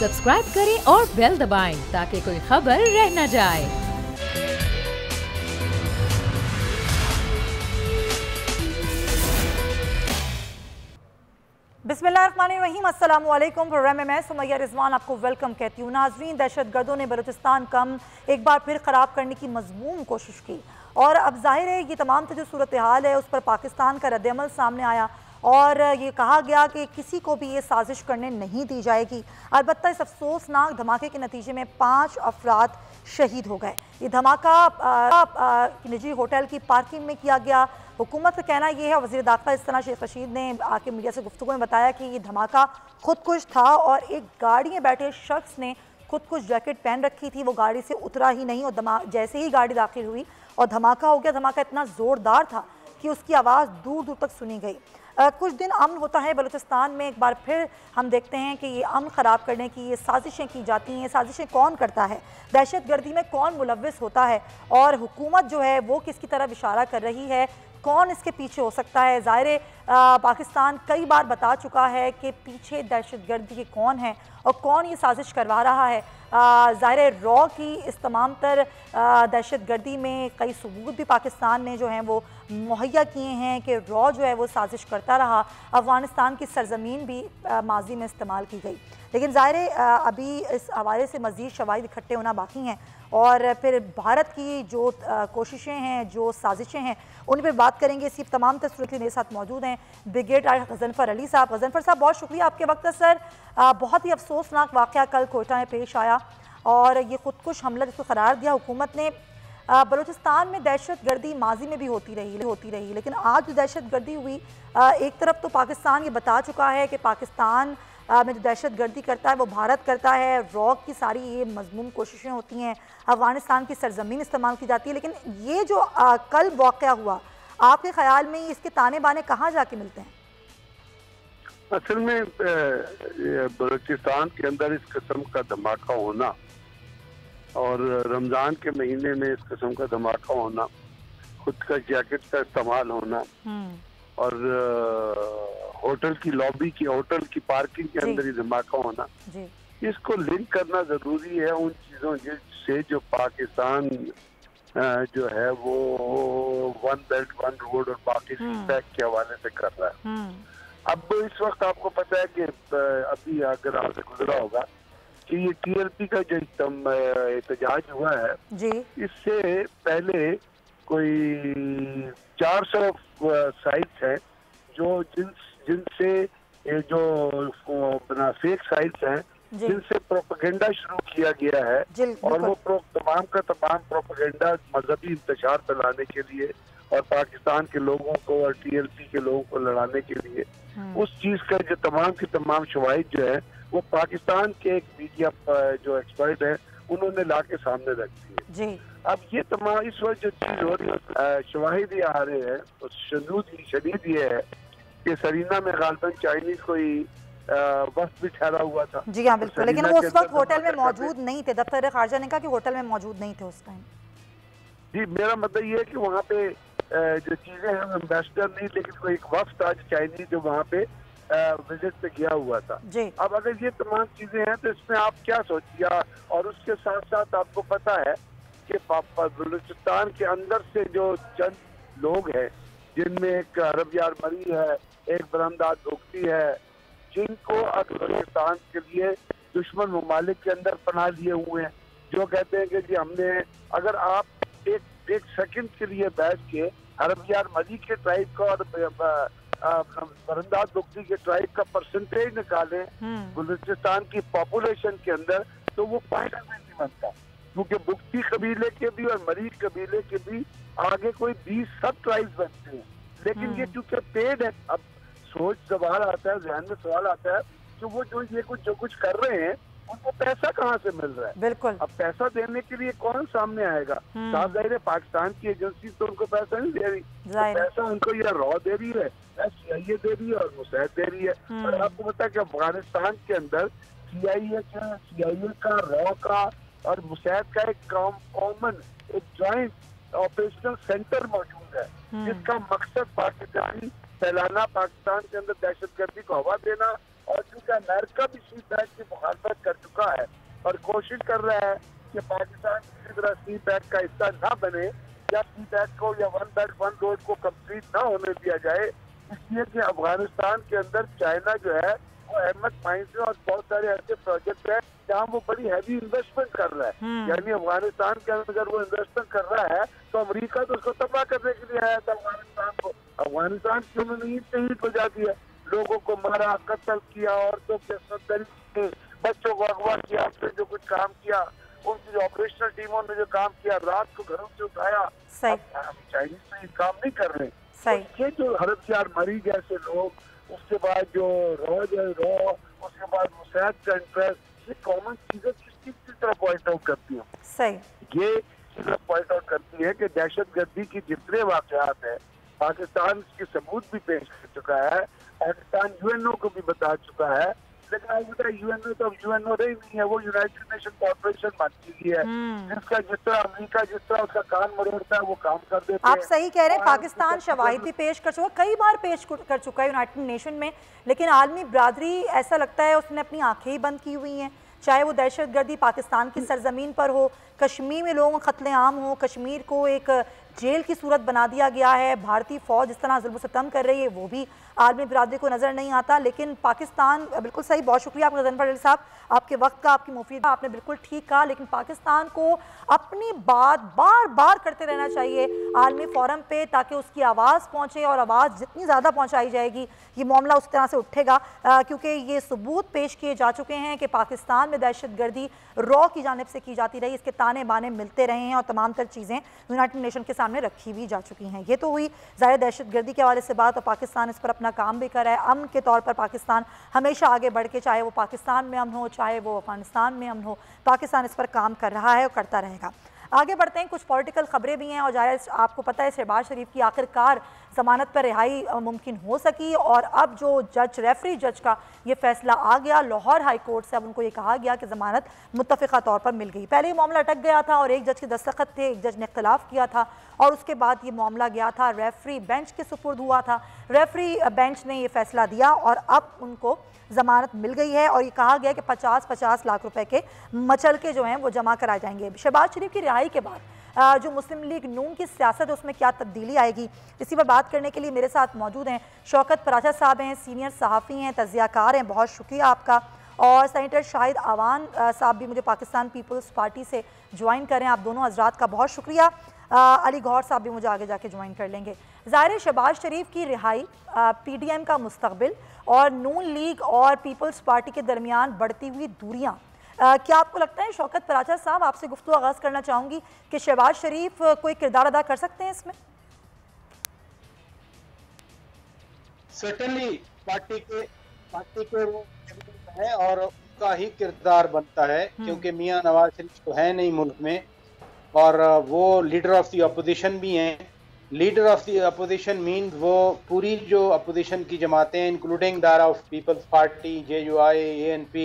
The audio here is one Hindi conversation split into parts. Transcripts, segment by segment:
सब्सक्राइब करें और बेल दबाएं ताकि कोई खबर रह न जाए। बिस्मिल्लाहिर्रहमानिर्रहीम, अस्सलाम वालेकुम। प्रोग्राम में मैं सुमैया रिजवान आपको वेलकम कहती हूँ। नाजरीन, दहशतगर्दों ने बलूचिस्तान कम एक बार फिर ख़राब करने की मजमूम कोशिश की और अब जाहिर है ये तमाम जो सूरत हाल है उस पर पाकिस्तान का रद्दअमल सामने आया और ये कहा गया कि किसी को भी ये साजिश करने नहीं दी जाएगी। अलबत्ता इस अफसोसनाक धमाके के नतीजे में 5 अफराद शहीद हो गए। ये धमाका निजी होटल की पार्किंग में किया गया। हुकूमत का कहना यह है, वज़ीर दाखिला इस तरह शेख रशीद ने आके मीडिया से गुफ्तगू में बताया कि ये धमाका खुदकुश था और एक गाड़ी में बैठे शख्स ने खुदकुश जैकेट पहन रखी थी, वो गाड़ी से उतरा ही नहीं और जैसे ही गाड़ी दाखिल हुई और धमाका हो गया। धमाका इतना ज़ोरदार था कि उसकी आवाज़ दूर दूर तक सुनी गई। कुछ दिन अमन होता है बलूचिस्तान में, एक बार फिर हम देखते हैं कि ये अमन ख़राब करने की ये साजिशें की जाती हैं। साजिशें कौन करता है, दहशतगर्दी में कौन मुलव्विस होता है और हुकूमत जो है वो किसकी तरफ इशारा कर रही है, कौन इसके पीछे हो सकता है। ज़ाहिर पाकिस्तान कई बार बता चुका है कि पीछे दहशतगर्दी के कौन है और कौन ये साजिश करवा रहा है। ज़ाहिर रॉ की इस तमाम तर दहशतगर्दी में कई सबूत भी पाकिस्तान ने जो हैं वो मुहैया किए हैं कि रॉ जो है वो साजिश करता रहा। अफ़गानिस्तान की सरजमीन भी माजी में इस्तेमाल की गई, लेकिन ज़ाहिर अभी इस हवाले से मज़ीद शवाहिद इकट्ठे होना बाकी हैं और फिर भारत की जो कोशिशें हैं, जो साजिशें हैं, उन पर बात करेंगे। इसी तमाम तस्वीर मेरे साथ मौजूद हैं ब्रिगेडियर गजनफर अली साहब। गजनफर साहब, बहुत शुक्रिया आपके वक्त है। सर, बहुत ही अफसोसनाक वाक़या कल कोयटा में पेश आया और ये खुदकुश हमला जिसको करार दिया हुकूमत ने। बलूचिस्तान में दहशतगर्दी माजी में भी होती रही, लेकिन आज जो दहशतगर्दी हुई, एक तरफ तो पाकिस्तान ये बता चुका है कि पाकिस्तान में जो दहशतगर्दी करता है वो भारत करता है। रॉक की सारी ये मजमूम कोशिशें होती हैं, अफगानिस्तान की सरजमीन इस्तेमाल की जाती है, लेकिन ये जो कल वाक़या हुआ, आपके ख्याल में इसके ताने बाने कहाँ जाके मिलते हैं? असल में बलूचिस्तान के अंदर इस किस्म का धमाका होना और रमज़ान के महीने में इस किस्म का धमाका होना, खुद का जैकेट का इस्तेमाल होना और होटल की लॉबी की होटल की पार्किंग के अंदर ही धमाका होना, इसको लिंक करना ज़रूरी है उन चीज़ों से जो पाकिस्तान जो है वो वन बेल्ट वन रोड और बाकी पैक के हवाले से कर रहा है। अब इस वक्त आपको पता है कि अभी अगर आपसे गुजरा होगा कि ये TLP का जो एहतजाज हुआ है जी, इससे पहले कोई 400 साइट्स हैं जो जिनसे जो फेक साइट्स हैं जिनसे प्रोपेगेंडा शुरू किया गया है और वो तमाम का तमाम प्रोपेगेंडा मजहबी इंतशार फैलाने के लिए और पाकिस्तान के लोगों को और TLP के लोगों को लड़ाने के लिए उस चीज का जो तमाम की तमाम शवाहिद जो है वो पाकिस्तान के एक मीडिया जो एक्सपर्ट है उन्होंने ला के सामने रख दी है। अब ये तमाम इस वक्त जो चीज हो रही है, शवाहिद ये आ रहे हैं, तो शदीद ये है कि सरीना में गालबन चाइनीज कोई वक्त भी ठहरा हुआ था। जी हाँ, बिल्कुल, लेकिन वो उस वक्त होटल में मौजूद नहीं थे। दफ्तर खारजा ने कहा कि होटल में मौजूद नहीं थे उस टाइम। जी, मेरा मतलब ये है कि वहाँ पे जो चीजें हैं एम्बेसडर नहीं, लेकिन कोई एक वक्त आज चाइनीज जो वहाँ पे विजिट पे गया हुआ था। अब अगर ये तमाम चीजें हैं तो इसमें आप क्या सोचिए। और उसके साथ साथ आपको पता है कि बलूचिस्तान के अंदर से जो चंद लोग हैं, जिनमें एक अरब यार मरी है, एक बरमदाद भुगती है, जिनको अब बलूचिस्तान के लिए दुश्मन ममालिक के अंदर पनाह लिए हुए हैं, जो कहते हैं कि जी हमने, अगर आप एक सेकंड के लिए बैठ के अरब यार मरी के ट्राइब का और बरमदाद भुगती के ट्राइब का परसेंटेज निकालें बलूचिस्तान की पॉपुलेशन के अंदर, तो वो पॉइंट नहीं बनता, क्योंकि भुगती कबीले के भी और मरी कबीले के भी आगे कोई 20 सब ट्राइब्स बनते हैं, लेकिन ये चूंकि पेड है। अब सोच सवाल आता है, ध्यान में सवाल आता है कि वो जो कुछ कर रहे हैं उनको पैसा कहाँ से मिल रहा है। बिल्कुल, अब पैसा देने के लिए कौन सामने आएगा? साफ जाहिर है पाकिस्तान की एजेंसी तो उनको पैसा नहीं दे रही, तो पैसा उनको या रॉ दे रही है, CIA दे रही है और मुसैद दे रही है। और आपको पता है कि अफगानिस्तान के अंदर CIA का, रॉ का और मुसैद का एक कॉमन एक ज्वाइंट ऑपरेशनल सेंटर मौजूद है, जिसका मकसद पाकिस्तान फैलाना, पाकिस्तान के अंदर दहशतगर्दी को हवा देना और चूंकि अमेरिका भी सी पैक की मुखालफत कर चुका है और कोशिश कर रहा है कि पाकिस्तान किसी तरह सी पैक का हिस्सा ना बने या सी पैक को या वन बेल्ट वन रोड को कंप्लीट ना होने दिया जाए, इसलिए कि अफगानिस्तान के अंदर चाइना जो है वो अहमद माइंस और बहुत सारे ऐसे प्रोजेक्ट है जहाँ वो बड़ी हैवी इन्वेस्टमेंट कर रहा है। यानी अफगानिस्तान के अंदर अगर वो इन्वेस्टमेंट कर रहा है तो अमेरिका तो उसको तबाह करने के लिए आया था अफगानिस्तान को। अफगानिस्तान की उन्होंने ईट पे ईट बजा दिया, लोगों को मारा, कत्ल किया, औरतों के सत्तर बच्चों को अगवा किया, उसने जो कुछ काम किया, उनकी जो ऑपरेशनल टीमों ने जो काम किया, रात को घरों से उठाया। चाइनीज तो ये काम नहीं कर रहे। ये जो हरफयार मरी जैसे लोग, उसके बाद जो रॉ, उसके बाद मुसैद का इंटरेस्ट, ये कॉमन चीजें किस चीज की तरह पॉइंट आउट करती हैं? सही, ये चीजें पॉइंट आउट करती है कि दहशतगर्दी की जितने वाकयात है पाकिस्तान इसके सबूत भी पेश कर चुका है, पाकिस्तान यूएनओ को भी बता चुका है, लेकिन आज बताया यूएनओ तो अब यूएनओ रही नहीं है, वो यूनाइटेड नेशन कॉर्पोरेशन बन चुकी है, जिसका जिस तरह अमेरिका जिस तरह उसका कान मरोड़ता है वो काम कर देते हैं। आप सही कह रहे हैं, पाकिस्तान शवाहिद भी पेश कर चुका, कई बार पेश कर चुका है यूनाइटेड नेशन में, लेकिन आलमी बरादरी ऐसा लगता है उसने अपनी आंखें ही बंद की हुई हैं। चाहे वो दहशतगर्दी पाकिस्तान की सरजमीन पर हो, कश्मीर में लोगों का कत्लेआम हो, कश्मीर को एक जेल की सूरत बना दिया गया है, भारतीय फ़ौज जिस तरह जुल्म सितम कर रही है वो भी आलमी बरादरी को नज़र नहीं आता। लेकिन पाकिस्तान, बिल्कुल सही, बहुत शुक्रिया आपका गजनफर अली साहब, आपके वक्त का, आपकी मुफीद, आपने बिल्कुल ठीक कहा। लेकिन पाकिस्तान को अपनी बात बार बार करते रहना चाहिए आलमी फोरम पे, ताकि उसकी आवाज़ पहुँचे, और आवाज़ जितनी ज़्यादा पहुँचाई जाएगी ये मामला उस तरह से उठेगा, क्योंकि ये सबूत पेश किए जा चुके हैं कि पाकिस्तान में दहशतगर्दी रॉ की जानिब से की जाती रही, इसके ताने बाने मिलते रहे हैं और तमाम तर चीज़ें यूनाइटेड नेशन के सामने रखी भी जा चुकी हैं। ये तो हुई ज़ाहिर दहशतगर्दी के हवाले से बात, और पाकिस्तान इस पर अपना काम भी कर रहा है। अमन के तौर पर पाकिस्तान हमेशा आगे बढ़ के, चाहे वो पाकिस्तान में अमन हो, चाहे वो अफगानिस्तान में अमन हो, पाकिस्तान इस पर काम कर रहा है और करता रहेगा। आगे बढ़ते हैं, कुछ पॉलिटिकल खबरें भी हैं, और जाहिर आपको पता है शहबाज शरीफ की आखिरकार ज़मानत पर रिहाई मुमकिन हो सकी, और अब जो रेफरी जज का ये फैसला आ गया लाहौर हाई कोर्ट से, अब उनको ये कहा गया कि ज़मानत मुत्तफ़िक़ा तौर पर मिल गई। पहले ये मामला अटक गया था और एक जज के दस्तखत थे, एक जज ने इख्तलाफ किया था, और उसके बाद ये मामला गया था रेफरी बेंच के सुपुर्द हुआ था। रेफरी बेंच ने ये फैसला दिया और अब उनको ज़मानत मिल गई है, और ये कहा गया कि 50-50 लाख रुपए के मचलके जो हैं वो जमा कराए जाएंगे। शहबाज शरीफ की रिहाई के बाद जो मुस्लिम लीग नून की सियासत है उसमें क्या तब्दीली आएगी, इसी पर बात करने के लिए मेरे साथ मौजूद हैं शौकत पराचा साहब, हैं सीनियर सहाफ़ी हैं, तजियाकार हैं, बहुत शुक्रिया आपका, और सेनेटर शाहिद आवान साहब भी मुझे पाकिस्तान पीपल्स पार्टी से ज्वाइन करें, आप दोनों हजरात का बहुत शुक्रिया। अली गौहर साहब भी मुझे आगे जाके ज्वाइन कर लेंगे। ज़ाहिर शहबाज शरीफ की रिहाई, PDM का मुस्तकबिल और नून लीग और पीपल्स पार्टी के दरमियान बढ़ती हुई दूरियाँ, क्या आपको लगता है, शौकत पराचा साहब आपसे गुफ्तगू आगाज़ करना चाहूँगी, कि शहबाज शरीफ कोई किरदार अदा कर सकते हैं इसमें? सर्टेनली पार्टी के वो है और उनका ही किरदार बनता है, क्योंकि मियां नवाज शरीफ तो है नहीं मुल्क में, और वो लीडर ऑफ द अपोजिशन भी हैं। Leader of the opposition means वो पूरी जो अपोजिशन की जमातें including that of People's Party, JUI, ANP,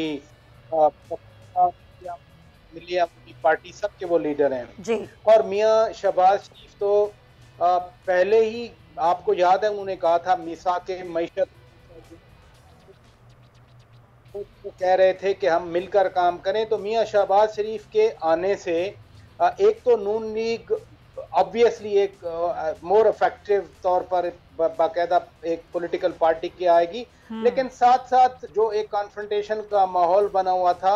मिलिया पार्टी, सबके वो लीडर हैं जी। और मियां शहबाज शरीफ तो पहले ही, आपको याद है, उन्होंने कहा था मिसा के मईशत, वो कह रहे थे कि हम मिलकर काम करें। तो मियां शहबाज शरीफ के आने से एक तो नून लीग ऑब्वियसली एक मोर इफेक्टिव तौर पर बाकायदा एक पॉलिटिकल पार्टी की आएगी, लेकिन साथ साथ जो एक कॉन्फ्रंटेशन का माहौल बना हुआ था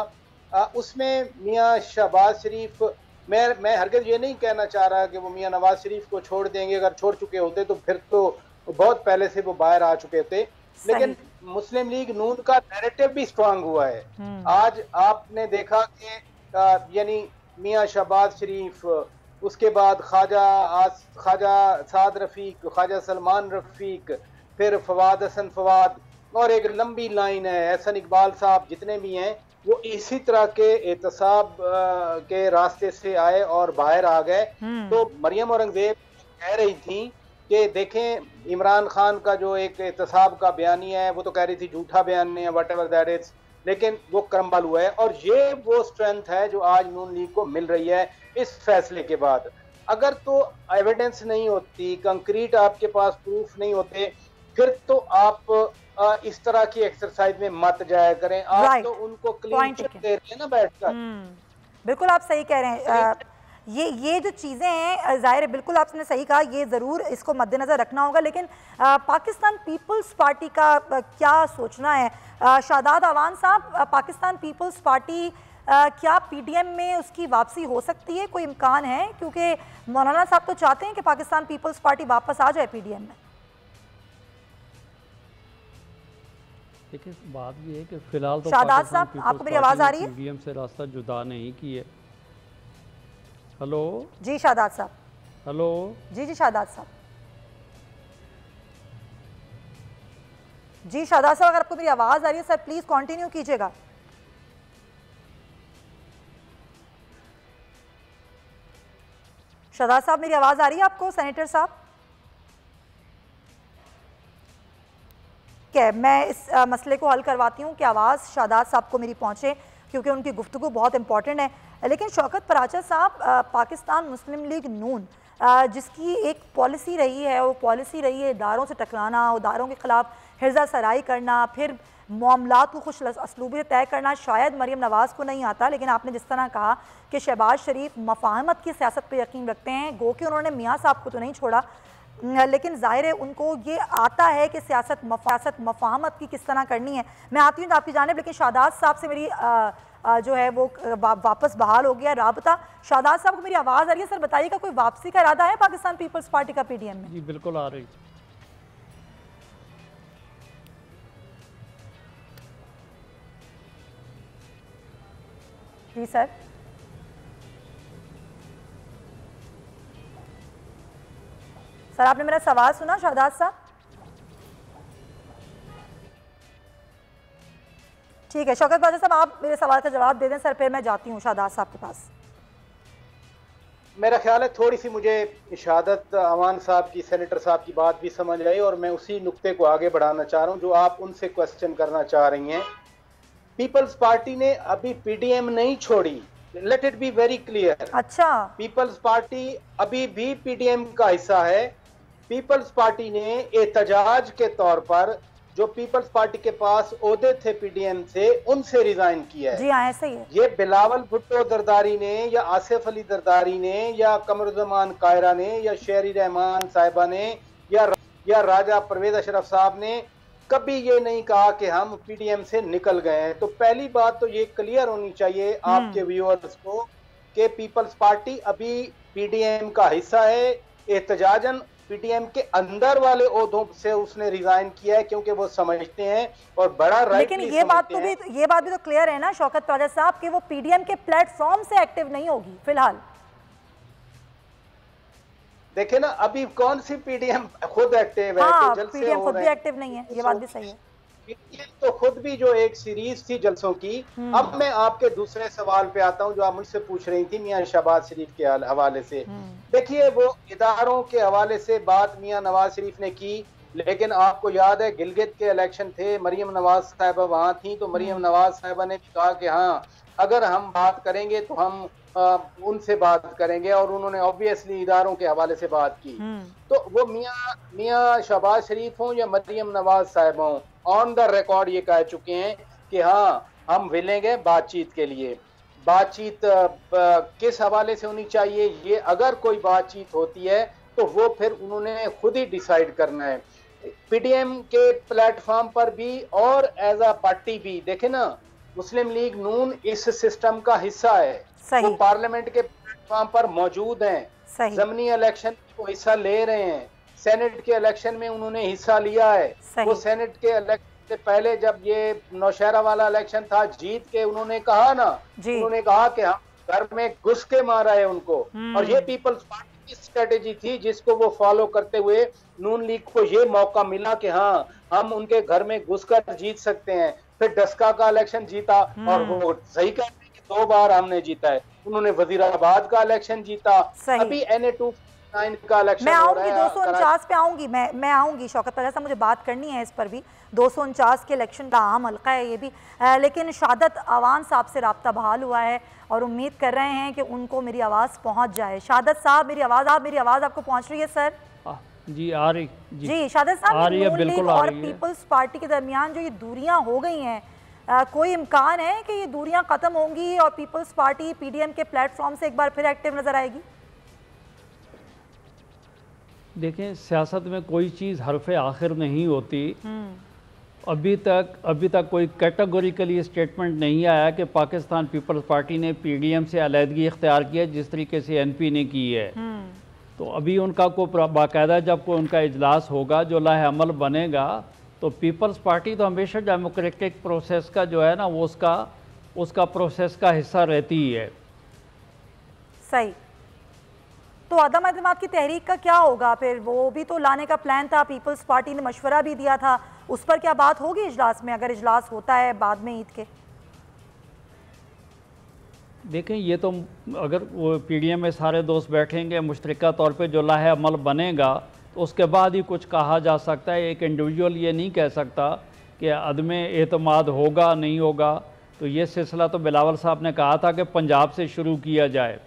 उसमें मियां शहबाज शरीफ, मैं हरगिज़ ये नहीं कहना चाह रहा कि वो मियां नवाज शरीफ को छोड़ देंगे, अगर छोड़ चुके होते तो फिर तो बहुत पहले से वो बाहर आ चुके थे, लेकिन मुस्लिम लीग नून का नैरेटिव भी स्ट्रांग हुआ है। आज आपने देखा कि यानी मियां शहबाज शरीफ, उसके बाद ख्वाजा साद रफीक, ख्वाजा सलमान रफीक, फिर फवाद हसन फवाद, और एक लंबी लाइन है, एहसन इकबाल साहब, जितने भी हैं वो इसी तरह के एहतसाब के रास्ते से आए और बाहर आ गए। तो मरियम औरंगजेब कह रही थी कि देखें इमरान खान का जो एक एहतसाब का बयानी है वो तो कह रही थी झूठा बयान है, वट एवर दैट इज, लेकिन वो क्रम्बल हुआ है, और ये वो स्ट्रेंथ है जो आज नून लीग को मिल रही है इस फैसले के बाद। अगर तो एविडेंस नहीं होती, कंक्रीट आपके पास प्रूफ नहीं होते, फिर तो आप इस तरह की एक्सरसाइज में मत जाया करें। आप तो उनको क्लीन चिट दे रहे हैं ना बैठकर। बिल्कुल आप सही कह रहे हैं। ये जो चीज़ें हैं ज़ाहिर है, बिल्कुल आपने सही कहा, ये ज़रूर इसको मद्देनज़र रखना होगा। लेकिन पाकिस्तान पीपल्स पार्टी का क्या सोचना है? शादाद अवान साहब, पाकिस्तान पीपल्स पार्टी क्या पीडीएम में उसकी वापसी हो सकती है? कोई इम्कान है? क्योंकि मौलाना साहब तो चाहते हैं कि पाकिस्तान पीपल्स पार्टी वापस आ जाए पीडीएम में। देखिए बात ये है कि फिलहाल तो शादाद साहब, आपको मेरी आवाज़ आ रही है? पीडीएम से रास्ता जुदा नहीं की है। हेलो जी शादाद साहब। हेलो जी शादाद साहब। जी शादाद साहब, अगर आपको मेरी आवाज़ आ रही है सर प्लीज़ कंटिन्यू कीजिएगा। शादाद साहब, मेरी आवाज़ आ रही है आपको? सेनेटर साहब, क्या मैं इस मसले को हल करवाती हूँ कि आवाज़ शादाद साहब को मेरी पहुँचे, क्योंकि उनकी गुफ्तगू बहुत इंपॉर्टेंट है। लेकिन शौकत पराचा साहब, पाकिस्तान मुस्लिम लीग नून जिसकी एक पॉलिसी रही है, वो पॉलिसी रही है इदारों से टकराना, इदारों के ख़िलाफ़ हिर्ज़ा सराई करना, फिर मामलात को खुश असलूबी तय करना। शायद मरीम नवाज़ को नहीं आता, लेकिन आपने जिस तरह कहा कि शहबाज शरीफ मफाहमत की सियासत पर यकीन रखते हैं, गो कि उन्होंने मियाँ साहब को तो नहीं छोड़ा, लेकिन ज़ाहिर है उनको ये आता है कि सियासत मफाहमत की किस तरह करनी है। मैं आती हूँ आपकी जानिब, लेकिन शादाद साहब से मेरी जो है वो वापस बहाल हो गया राबता। शादाद साहब को मेरी आवाज़ आ रही है? सर बताइएगा, कोई वापसी का इरादा है पाकिस्तान पीपल्स पार्टी का पीडीएम में? जी बिल्कुल आ रही। जी सर। सर आपने मेरा सवाल सुना शादाद साहब? ठीक है शौकत बाजा साहब, आप मेरे सवाल का जवाब दे दें सर, फिर मैं जाती हूँ शादाद साहब के पास। मेरा ख्याल है थोड़ी सी मुझे शहादत अवान साहब की, सेनेटर साहब की बात भी समझ आई, और मैं उसी नुक्ते को आगे बढ़ाना चाह रहा हूँ जो आप उनसे क्वेश्चन करना चाह रही हैं। पीपल्स पार्टी ने अभी पीडीएम नहीं छोड़ी, let it be very clear. अच्छा, पीपल्स पार्टी अभी भी पीडीएम का हिस्सा है। पीपल्स पार्टी ने एहतजाज के तौर पर जो पीपल्स पार्टी के पास ओहदे थे पीडीएम से, उनसे रिजाइन किया है। जी हाँ, ऐसे ही है। ये बिलावल भुट्टो दरदारी ने या आसिफ अली दरदारी ने या कमरुज़्ज़मान कायरा ने या शेरी रहमान साहिबा ने या राजा परवेज अशरफ साहब ने कभी ये नहीं कहा कि हम पीडीएम से निकल गए हैं। तो पहली बात तो ये क्लियर होनी चाहिए आपके व्यूअर्स को कि पीपल्स पार्टी अभी पीडीएम का हिस्सा है। एहतजाजन पीडीएम के अंदर वाले ओहदों से उसने रिजाइन किया है, क्योंकि वो समझते हैं और बड़ा राइट। लेकिन ये बात भी तो क्लियर है ना शौकत राजा साहब कि वो पीडीएम के प्लेटफॉर्म से एक्टिव नहीं होगी फिलहाल। देखे ना, अभी कौन सी पीडीएम खुद एक्टिव है? हाँ, जलसे पीडीएम हो खुद रहे भी हैं। एक्टिव नहीं है, ये बात भी सही है। पीडीएम तो खुद भी जो एक सीरीज थी जलसों की। अब मैं आपके दूसरे सवाल पे आता हूं जो आप मुझसे पूछ रही थी मियां शहबाज शरीफ के हवाले से। देखिए, वो इदारों के हवाले से बात मियां नवाज शरीफ ने की, लेकिन आपको याद है गिलगित के इलेक्शन थे, मरियम नवाज साहिबा वहां थी, तो मरियम नवाज साहिबा ने भी कहा कि हाँ अगर हम बात करेंगे तो हम उनसे बात करेंगे, और उन्होंने ऑब्वियसली इदारों के हवाले से बात की। तो वो मियां शहबाज शरीफ हों या मरियम नवाज साहिब हों, ऑन द रिकॉर्ड ये कह चुके हैं कि हाँ हम विलेंगे हैं बातचीत के लिए। बातचीत किस हवाले से होनी चाहिए, ये अगर कोई बातचीत होती है तो वो फिर उन्होंने खुद ही डिसाइड करना है। पीडीएम के प्लेटफॉर्म पर भी और एज अ पार्टी भी देखे ना, मुस्लिम लीग नून इस सिस्टम का हिस्सा है। वो पार्लियामेंट के प्लेटफॉर्म पर मौजूद हैं, ज़मीनी इलेक्शन में वो हिस्सा ले रहे हैं, सेनेट के इलेक्शन में उन्होंने हिस्सा लिया है। वो सेनेट के इलेक्शन से पहले जब ये नौशहरा वाला इलेक्शन था, जीत के उन्होंने कहा ना, उन्होंने कहा कि हम घर में घुस के मारा है उनको, और ये पीपल्स पार्टी की स्ट्रेटेजी थी जिसको वो फॉलो करते हुए नून लीग को ये मौका मिला कि हाँ हम उनके घर में घुसकर जीत सकते हैं। फिर डस्का का इलेक्शन जीता, और वो सही कहते हैं कि 2 बार हमने जीता है। उन्होंने वजीराबाद का इलेक्शन जीता, अभी NA-249 का इलेक्शन मैं आऊंगी 249 पे आऊंगी, मैं आऊंगी शौकत राजा साहब, मुझे बात करनी है इस पर भी। 249 के इलेक्शन का अहम हल्का है ये भी। लेकिन शहादत अवान साहब से राब्ता बहाल हुआ है और उम्मीद कर रहे हैं कि उनको मेरी आवाज़ पहुंच जाए। शहादत साहब, मेरी आवाज़ आपको पहुंच रही है सर? जी आ रही जी शादाब साहब, आ रही है, नून लीग बिल्कुल आ और रही है। पीपल्स पार्टी के दरमियान जो ये दूरियां हो गई हैं, कोई इम्कान है कि ये दूरियां खत्म होंगी और पीपल्स पार्टी पीडीएम के प्लेटफॉर्म से एक बार फिर एक्टिव नजर आएगी? देखें, सियासत में कोई चीज़ हरफ़े आखिर नहीं होती। अभी तक कोई कैटेगोरिकली स्टेटमेंट नहीं आया कि पाकिस्तान पीपल्स पार्टी ने पीडीएम से अलहदगी इख्तियार की है जिस तरीके से एनपी ने की है। तो अभी उनका कोई बाकायदा जब कोई उनका इजलास होगा, जो लाहे अमल बनेगा, तो पीपल्स पार्टी तो हमेशा डेमोक्रेटिक प्रोसेस का जो है ना वो उसका प्रोसेस का हिस्सा रहती ही है। सही। तो अदम एतमाद की तहरीक का क्या होगा फिर? वो भी तो लाने का प्लान था, पीपल्स पार्टी ने मशवरा भी दिया था, उस पर क्या बात होगी इजलास में, अगर इजलास होता है बाद में ईद के? देखें, ये तो अगर वो पीडीएम में सारे दोस्त बैठेंगे, मुश्तरका तौर पे जो लाहे अमल बनेगा तो उसके बाद ही कुछ कहा जा सकता है। एक इंडिविजुअल ये नहीं कह सकता कि अदम एतमाद होगा नहीं होगा। तो ये सिलसिला तो बिलावल साहब ने कहा था कि पंजाब से शुरू किया जाए,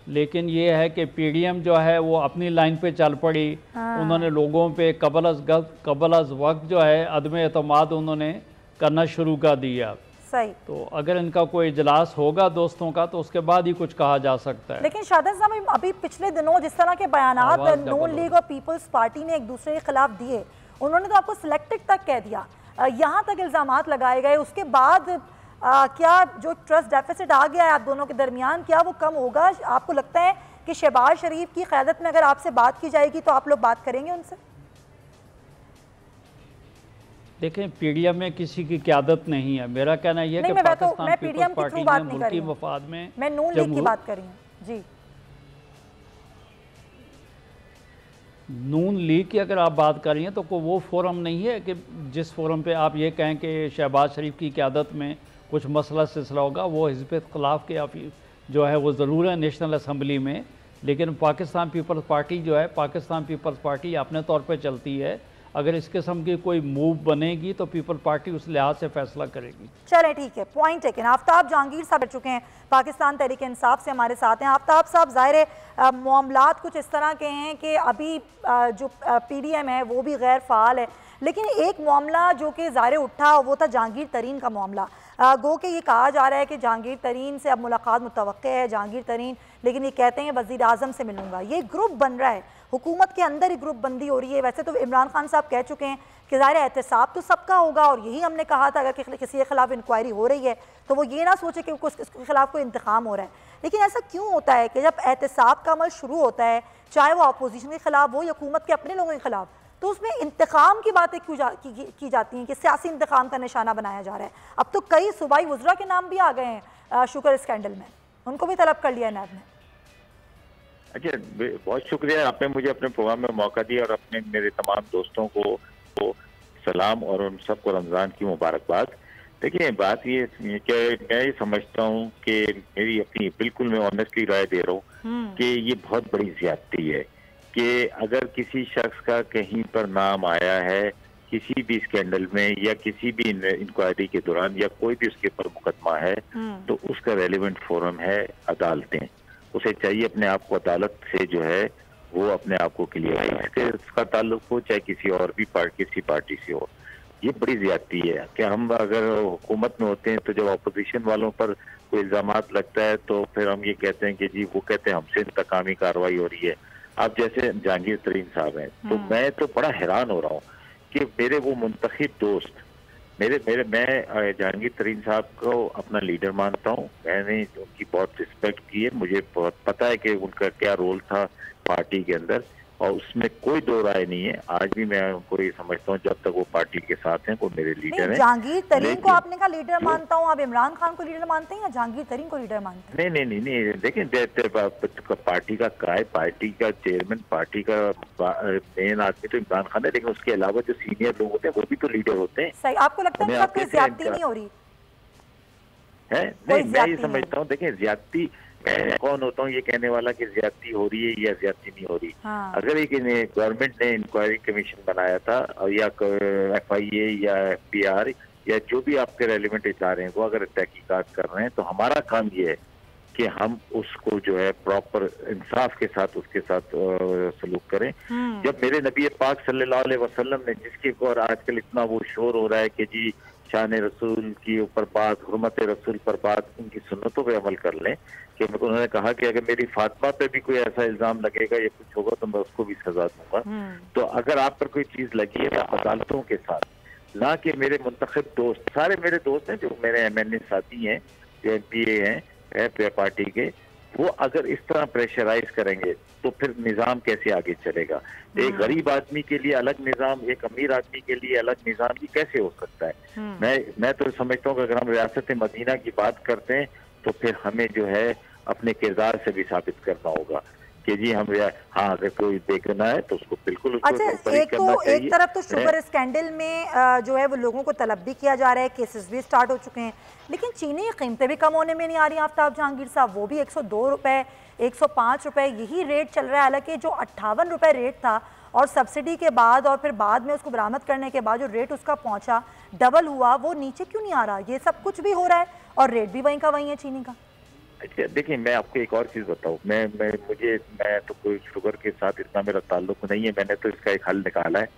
लेकिन ये है कि पीडीएम जो है वो अपनी लाइन पे चल पड़ी। उन्होंने लोगों पे कबल अज वक्त जो है अदम एतमाद उन्होंने करना शुरू कर दिया। सही। तो अगर इनका कोई इजलास होगा दोस्तों का तो उसके बाद ही कुछ कहा जा सकता है। लेकिन शादाब साहब, अभी पिछले दिनों जिस तरह के बयानात नून लीग और पीपल्स पार्टी ने एक दूसरे के खिलाफ दिए, उन्होंने तो आपको सिलेक्टेड तक कह दिया, यहाँ तक इल्जामात लगाए गए। उसके बाद क्या जो ट्रस्ट डेफिसिट आ गया है आप दोनों के दरमियान, क्या वो कम होगा? आपको लगता है कि शहबाज शरीफ की क़यादत में अगर आपसे बात की जाएगी तो आप लोग बात करेंगे उनसे? देखें, पीडीएम में किसी की क़यादत नहीं है। मेरा कहना यह है कि पाकिस्तान पीपल्स पार्टी ने मुल्की मफाद में, मैं नून लीग की बात कर रही हूं जी। नून लीग की अगर आप बात कर रही हैं तो कोई वो फोरम नहीं है कि जिस फोरम पे आप ये कहें कि शहबाज शरीफ की क़यादत में कुछ मसला सिलसिला होगा। वो हिज़्ब इख्तिलाफ के जो है वो ज़रूर है नेशनल असम्बली में, लेकिन पाकिस्तान पीपल्स पार्टी जो है, पाकिस्तान पीपल्स पार्टी अपने तौर पर चलती है। अगर इस किस्म की कोई मूव बनेगी तो पीपल पार्टी उस लिहाज से फैसला करेगी। चले ठीक है, पॉइंट टेकन। आफ्ताब जहांगीर साहब बैठ चुके हैं, पाकिस्तान तहरीक इंसाफ से हमारे साथ हैं। आफ्ताब साहब, ज़ाहिर मामलात कुछ इस तरह के हैं कि अभी जो पीडीएम है वो भी गैर फ़ाल है, लेकिन एक मामला जो कि ज़ाहिर उठा वो था जहांगीर तरीन का मामला। गो कि ये कहा जा रहा है कि जहांगीर तरीन से अब मुलाकात मुतवक्के है, जहांगीर तरीन लेकिन ये कहते हैं वज़ीर आज़म से मिलूंगा। ये ग्रुप बन रहा है, हुकूमत के अंदर ही ग्रुप बंदी हो रही है। वैसे तो इमरान खान साहब कह चुके हैं कि ज़ाहिर एहतसाब तो सबका होगा, और यही हमने कहा था अगर किसी के खिलाफ इंक्वायरी हो रही है तो वो ये ना सोचे कि उसके खिलाफ कोई इंतकाम हो रहा है। लेकिन ऐसा क्यों होता है कि जब एहतसाब का अमल शुरू होता है, चाहे वो अपोजिशन के खिलाफ हो या हुकूमत के अपने लोगों के खिलाफ, तो उसमें इंतकाम की बातें क्यों की जाती हैं कि सियासी इंतकाम का निशाना बनाया जा रहा है? अब तो कई सूबाई वज़रा के नाम भी आ गए हैं शुगर स्कैंडल में, उनको भी तलब कर लिया है नैब ने। अच्छा, बहुत शुक्रिया, आपने मुझे अपने प्रोग्राम में मौका दिया और अपने मेरे तमाम दोस्तों को सलाम और उन सबको रमज़ान की मुबारकबाद। देखिए, बात ये कि मैं ये समझता हूँ कि मेरी अपनी बिल्कुल मैं ऑनेस्टली राय दे रहा हूँ कि ये बहुत बड़ी ज़्यादती है कि अगर किसी शख्स का कहीं पर नाम आया है किसी भी स्कैंडल में या किसी भी इंक्वायरी के दौरान या कोई भी उसके ऊपर मुकदमा है तो उसका रेलिवेंट फोरम है अदालतें। उसे चाहिए अपने आप को अदालत से जो है वो अपने आप को क्लियर है, उसका ताल्लुक हो चाहे किसी और भी किसी पार्टी से हो। ये बड़ी ज्यादती है कि हम अगर हुकूमत में होते हैं तो जब अपोजिशन वालों पर कोई इल्जामात लगता है तो फिर हम ये कहते हैं कि जी वो कहते हैं हमसे इंतकामी कार्रवाई हो रही है। अब जैसे जहांगीर तरीन साहब हैं तो मैं तो बड़ा हैरान हो रहा हूँ कि मेरे वो मुंतखब दोस्त मैं जहांगीर तरीन साहब को अपना लीडर मानता हूँ। मैंने उनकी बहुत रिस्पेक्ट की है, मुझे बहुत पता है कि उनका क्या रोल था पार्टी के अंदर और उसमें कोई दो राय नहीं है। आज भी मैं उनको ये समझता हूँ जब तक वो पार्टी के साथ हैं वो मेरे लीडर हैं। जहांगीर तरीन को आपने कहा लीडर मानता हूँ, आप इमरान खान को लीडर मानते हैं या जहांगीर तरीन को लीडर मानते हैं? नहीं, देखिए पार्टी का काय, पार्टी का चेयरमैन, पार्टी का मेन आदमी तो इमरान खान है, लेकिन उसके अलावा जो सीनियर लोग होते हैं वो भी तो लीडर होते हैं। सही, आपको लगता है कोई ज्यादती नहीं हो रही है? नहीं, मैं ये समझता हूँ, देखिए ज्यादती मैं कौन होता हूँ ये कहने वाला कि ज्यादती हो रही है या ज्यादती नहीं हो रही। अगर एक गवर्नमेंट ने इंक्वायरी कमीशन बनाया था या FIA या FBR या जो भी आपके रेलिवेंट इदारे हैं वो अगर तहकीकात कर रहे हैं तो हमारा काम ये है कि हम उसको जो है प्रॉपर इंसाफ के साथ उसके साथ सलूक करें। जब मेरे नबी पाक सल्लल्लाहु अलैहि वसल्लम ने, जिसके ऊपर आजकल इतना वो शोर हो रहा है कि जी शान रसूल की ऊपर बात, हुर्मत रसूल पर बात, उनकी सुन्नतों पे अमल कर लें, कि उन्होंने कहा कि अगर मेरी फातिमा पे भी कोई ऐसा इल्जाम लगेगा या कुछ होगा तो मैं उसको भी सजा दूंगा। तो अगर आप पर कोई चीज लगी है अदालतों के साथ, ना कि मेरे मुंतखब दोस्त, सारे मेरे दोस्त हैं जो मेरे MNA साथी हैं, जो MPA हैं पार्टी के, वो अगर इस तरह प्रेशराइज करेंगे तो फिर निजाम कैसे आगे चलेगा? एक गरीब आदमी के लिए अलग निजाम, एक अमीर आदमी के लिए अलग निजाम, ये कैसे हो सकता है? मैं तो समझता हूँ कि अगर हम रियासत मदीना की बात करते हैं तो फिर हमें जो है अपने किरदार से भी साबित करना होगा कि जी हम, हाँ अगर कोई देखना है तो उसको बिल्कुल उसको एक तरफ तो शुगर स्कैंडल में जो है वो लोगों को तलब भी किया जा रहा है, केसेस भी स्टार्ट हो चुके हैं, लेकिन चीनी की कीमतें भी कम होने में नहीं आ रही आफ्ताब जहांगीर साहब। वो भी 102 रुपए, 105 रुपए यही रेट चल रहा है, हालांकि जो 58 रुपए रेट था और सब्सिडी के बाद और फिर बाद में उसको बरामद करने के बाद जो रेट उसका पहुंचा, डबल हुआ, वो नीचे क्यों नहीं आ रहा? ये सब कुछ भी हो रहा है और रेट भी वहीं का वहीं है चीनी का। अच्छा देखिए, मैं आपको एक और चीज बताऊं, मैं तो कोई शुगर के साथ इतना मेरा ताल्लुक नहीं है। मैंने तो इसका एक हल निकाला है।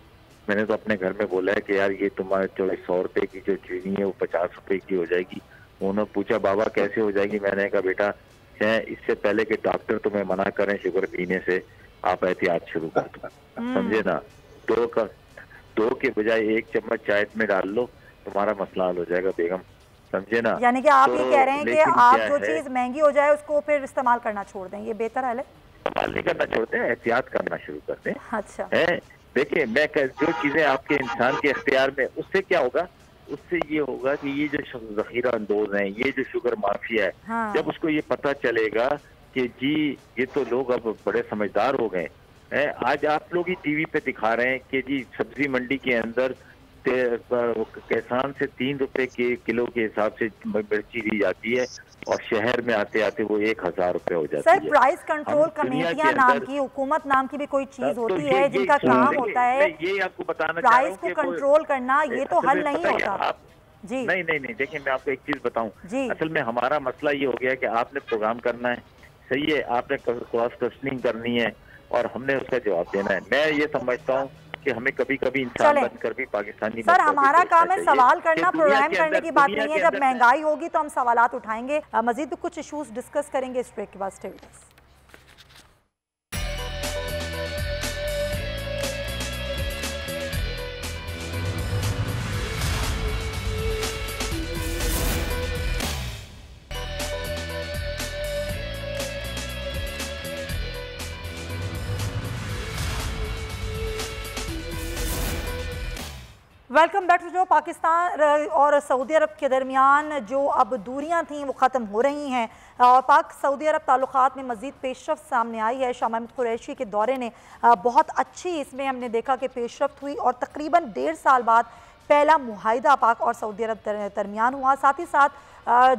मैंने तो अपने घर में बोला है कि यार ये तुम्हारे जो 100 रुपए की जो चीनी है वो 50 रुपए की हो जाएगी। उन्होंने पूछा बाबा कैसे हो जाएगी? मैंने कहा बेटा इससे पहले कि डॉक्टर तुम्हें मना करें शुगर पीने से, आप एहतियात शुरू कर दो, समझे ना? 2 के बजाय 1 चम्मच चाय में डाल लो, तुम्हारा मसला हल हो जाएगा बेगम, समझे ना? यानी कि आप ये कह रहे हैं कि आप जो चीज महंगी हो जाए उसको फिर इस्तेमाल करना छोड़ दें, ये बेहतर है? इस्तेमाल नहीं करना छोड़ते हैं, एहतियात करना शुरू करते हैं। अच्छा है, देखिए मैं जो चीजें आपके इंसान के इख्तियार में, उससे क्या होगा? उससे ये होगा कि ये जो जखीरा अंदोज हैं, ये जो शुगर माफिया है, हाँ। जब उसको ये पता चलेगा कि जी ये तो लोग अब बड़े समझदार हो गए हैं। आज आप लोग ही टीवी पे दिखा रहे हैं कि जी सब्जी मंडी के अंदर किसान से 3 रुपए के किलो के हिसाब से मिर्ची दी जाती है और शहर में आते आते वो 1000 रुपए हो जाती है। सर प्राइस कंट्रोल कमेटियां नाम की, हुकूमत नाम की भी कोई चीज होती है जिनका काम होता है ये आपको बताना प्राइस को कंट्रोल करना, ये तो हल नहीं होता जी। नहीं, देखिए मैं आपको एक चीज बताऊं, असल में हमारा मसला ये हो गया कि आपने प्रोग्राम करना है, सही है, आपने क्रॉस क्वेश्चनिंग करनी है और हमने उसका जवाब देना है। मैं ये समझता हूँ कि हमें कभी कभी इंसान बनकर भी पाकिस्तानी, सर हमारा काम है सवाल करना, प्रोग्राम करने की बात नहीं है। जब महंगाई होगी तो हम सवालात उठाएंगे, मजीद भी कुछ इश्यूज डिस्कस करेंगे इस ब्रेक के बाद। Stay with us. Welcome back to जो पाकिस्तान और सऊदी अरब के दरमियान जो अब दूरियां थीं वो ख़त्म हो रही हैं और पाक सऊदी अरब ताल्लुकात में मज़ीद पेशरफ्त सामने आई है। शाह महमूद कुरैशी के दौरे ने बहुत अच्छी, इसमें हमने देखा कि पेशरफ्त हुई और तकरीबन 1.5 साल बाद पहला मुआहिदा पाक और सऊदी अरब दरमियान हुआ। साथ ही साथ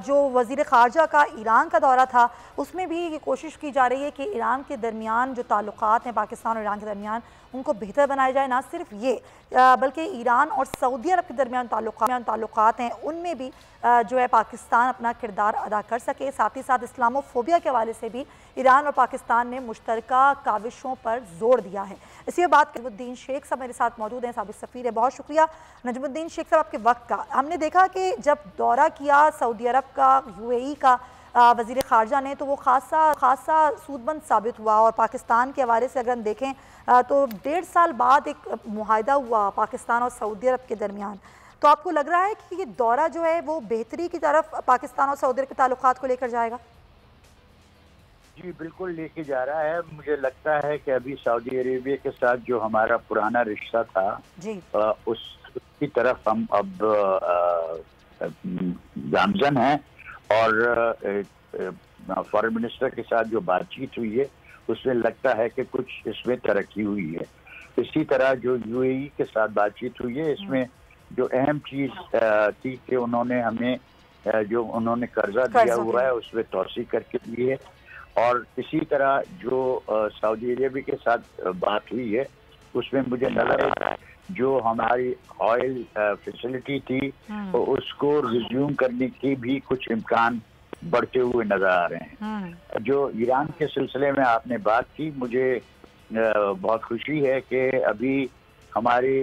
जो वज़ीर ख़ारजा का ईरान का दौरा था उसमें भी ये कोशिश की जा रही है कि ईरान के दरमियान जो ताल्लुकात हैं पाकिस्तान और ईरान के दरमियान उनको बेहतर बनाया जाए। ना सिर्फ ये बल्कि ईरान और सऊदी अरब के दरमियान ताल्लुकात हैं उनमें भी जो है पाकिस्तान अपना किरदार अदा कर सके। साथ ही साथ इस्लामोफोबिया के हवाले से भी ईरान और पाकिस्तान ने मुश्तरका काविशों पर जोर दिया है। इसी बात नजमुद्दीन शेख साहब मेरे साथ मौजूद हैं, साबिक सफ़ीर है। बहुत शुक्रिया नजमुद्दीन शेख साहब आपके वक्त का। हमने देखा कि जब दौरा किया सऊदी अरब का, UAE का वज़ीर ख़ारजा ने, तो वो खासा सूदमंद साबित हुआ और पाकिस्तान के हवाले से अगर हम देखें तो 1.5 साल बाद एक मुआहिदा हुआ पाकिस्तान और सऊदी अरब के दरमियान। तो आपको लग रहा है कि ये दौरा जो है वो बेहतरी की तरफ पाकिस्तान और सऊदी अरब के ताल्लुकात को लेकर जाएगा? जी बिल्कुल लेके जा रहा है। मुझे लगता है कि अभी सऊदी अरेबिया के साथ जो हमारा पुराना रिश्ता था जी उसकी तरफ हम अब गामजन हैं और फॉरेन मिनिस्टर के साथ जो बातचीत हुई है उसमें लगता है कि कुछ इसमें तरक्की हुई है। इसी तरह जो UAE के साथ बातचीत हुई है इसमें जो अहम चीज थी कि उन्होंने हमें जो उन्होंने कर्जा दिया हुआ है उसमें तोसी करके दी है और इसी तरह जो सऊदी अरेबिया के साथ बात हुई है उसमें मुझे नजर आ रहा है जो हमारी ऑयल फैसिलिटी थी तो उसको रिज्यूम करने की भी कुछ इम्कान बढ़ते हुए नजर आ रहे हैं। जो ईरान के सिलसिले में आपने बात की, मुझे बहुत खुशी है कि अभी हमारे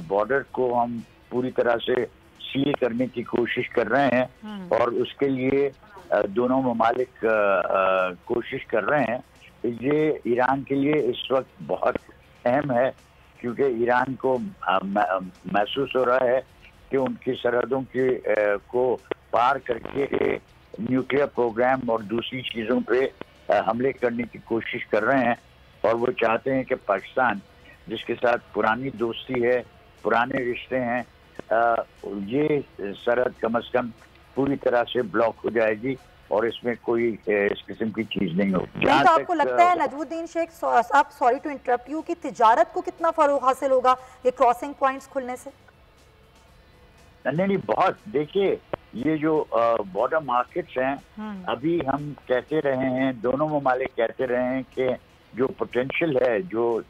बॉर्डर को हम पूरी तरह से सील करने की कोशिश कर रहे हैं और उसके लिए दोनों ममालिक कोशिश कर रहे हैं। ये ईरान के लिए इस वक्त बहुत अहम है, क्योंकि ईरान को महसूस हो रहा है कि उनकी सरहदों को पार करके न्यूक्लियर प्रोग्राम और दूसरी चीज़ों पे हमले करने की कोशिश कर रहे हैं। और वो चाहते हैं कि पाकिस्तान, जिसके साथ पुरानी दोस्ती है, पुराने रिश्ते हैं, ये सरहद कम से कम पूरी तरह से ब्लॉक हो जाएगी और इसमें कोई इस किस्म की चीज नहीं होगी। तो आपको लगता है नजमुद्दीन शेख साहब, सॉरी टू इंटरप्ट यू, कि तिजारत को कितना फरोग हासिल होगा ये क्रॉसिंग पॉइंट्स खुलने से? नहीं, बहुत। देखिए, ये जो बॉर्डर मार्केट्स हैं, अभी हम कहते रहे हैं, दोनों ममालिक कहते रहे हैं कि जो पोटेंशियल है, जो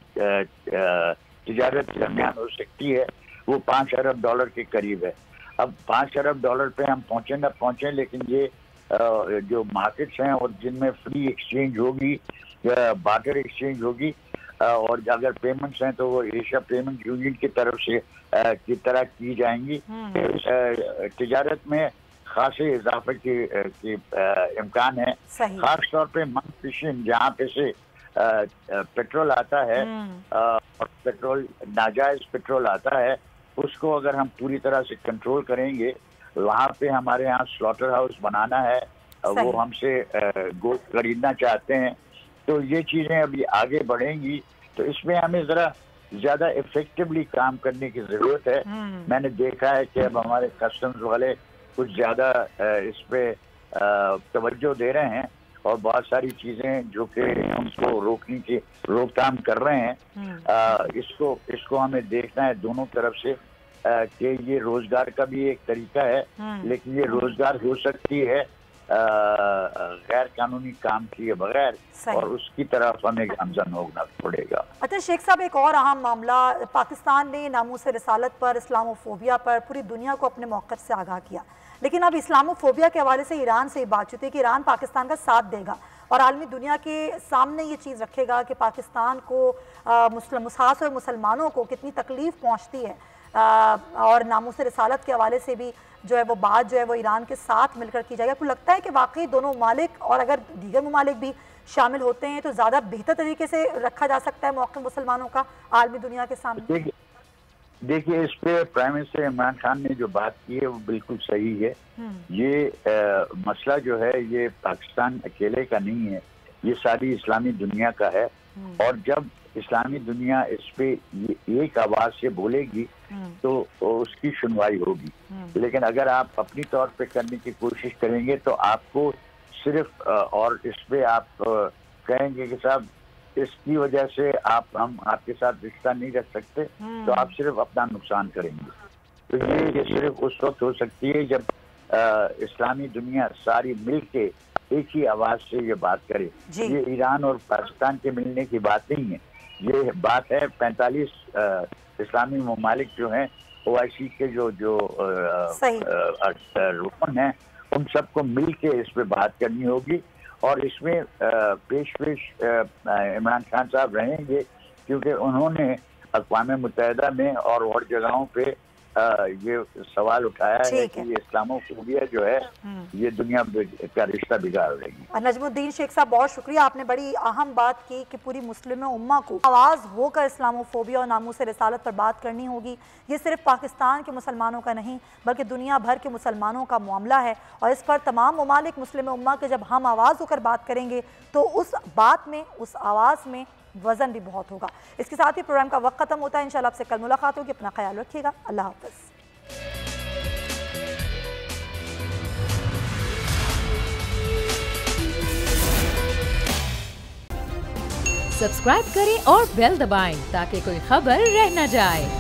तिजारत दरमियान हो सकती है, वो $5 अरब के करीब है। अब $5 अरब पे हम पहुंचे ना पहुंचे, लेकिन ये जो मार्केट्स हैं और जिनमें फ्री एक्सचेंज होगी, बार्टर एक्सचेंज होगी, और अगर पेमेंट्स हैं तो वो एशिया पेमेंट यूनियन की तरफ से की तरह की जाएंगी। तिजारत में खासे इजाफे की इम्कान है, खास तौर पे मंग फिशिंग, जहाँ पे से पेट्रोल आता है और पेट्रोल नाजायज पेट्रोल आता है, उसको अगर हम पूरी तरह से कंट्रोल करेंगे, वहाँ पे हमारे यहाँ स्लॉटर हाउस बनाना है, वो हमसे गोश्त खरीदना चाहते हैं, तो ये चीजें अभी आगे बढ़ेंगी। तो इसमें हमें जरा ज्यादा इफेक्टिवली काम करने की जरूरत है। मैंने देखा है कि अब हमारे कस्टम्स वाले कुछ ज्यादा इस पे तवज्जो दे रहे हैं और बहुत सारी चीजें जो कि हमको रोकने की रोकथाम कर रहे हैं। इसको हमें देखना है दोनों तरफ से कि ये रोजगार का भी एक तरीका है, लेकिन ये रोजगार हो सकती है गैर कानूनी काम किए बगैर, और उसकी तरफ हमें गामजन होना पड़ेगा। अच्छा शेख साहब, एक और अहम मामला, पाकिस्तान ने नामूस रिसालत पर, इस्लामोफोबिया पर पूरी दुनिया को अपने मौक़िफ़ से आगाह किया, लेकिन अब इस्लामोफोबिया के हवाले से ईरान से बातचीत है कि ईरान पाकिस्तान का साथ देगा और आलमी दुनिया के सामने ये चीज़ रखेगा कि पाकिस्तान को खास और मुसलमानों को कितनी तकलीफ़ पहुँचती है, और नामूस रिसालत के हवाले से भी जो है वो बात जो है वो ईरान के साथ मिलकर की जाएगी। आपको लगता है कि वाकई दोनों ममालिक और अगर दीगर ममालिक भी शामिल होते हैं तो ज़्यादा बेहतर तरीके से रखा जा सकता है मौक़िफ़ मुसलमानों का आलमी दुनिया के सामने? देखिए, इस पे प्राइम मिनिस्टर इमरान खान ने जो बात की है वो बिल्कुल सही है। ये मसला जो है ये पाकिस्तान अकेले का नहीं है, ये सारी इस्लामी दुनिया का है, और जब इस्लामी दुनिया इस पे एक आवाज से बोलेगी तो उसकी सुनवाई होगी। लेकिन अगर आप अपनी तौर पे करने की कोशिश करेंगे तो आपको सिर्फ और इस पे आप कहेंगे कि साहब इसकी वजह से हम आपके साथ रिश्ता नहीं रख सकते, तो आप सिर्फ अपना नुकसान करेंगे। तो ये सिर्फ उस वक्त हो सकती है जब इस्लामी दुनिया सारी मिल के एक ही आवाज से ये बात करे। ये ईरान और पाकिस्तान के मिलने की बात नहीं है, ये बात है 45 इस्लामी ममालिक जो हैं, OIC के जो रुकन हैं, उन सबको मिल के इस पे बात करनी होगी। और इसमें पेश इमरान खान साहब रहेंगे, क्योंकि उन्होंने अक़वाम मुत्तहिदा में और जगहों पे ये सवाल उठाया है कि ये इस्लामोफोबिया जो है ये दुनिया का रिश्ता बिगाड़ देगी। नजमुद्दीन शेख साहब, बहुत शुक्रिया, आपने बड़ी अहम बात की कि पूरी मुस्लिम उम्मा को आवाज़ होकर इस्लामोफोबिया और नामूस रिसालत पर बात करनी होगी। ये सिर्फ पाकिस्तान के मुसलमानों का नहीं बल्कि दुनिया भर के मुसलमानों का मामला है, और इस पर तमाम ममालिक मुस्लिम उम्मा के जब हम आवाज़ होकर बात करेंगे तो उस बात में, उस आवाज़ में वजन भी बहुत होगा। इसके साथ ही प्रोग्राम का वक्त खत्म होता है। इंशाल्लाह आपसे कल मुलाकात होगी। अपना ख्याल रखिएगा। अल्लाह हाफ़िज़। सब्सक्राइब करें और बेल दबाएं ताकि कोई खबर रह न जाए।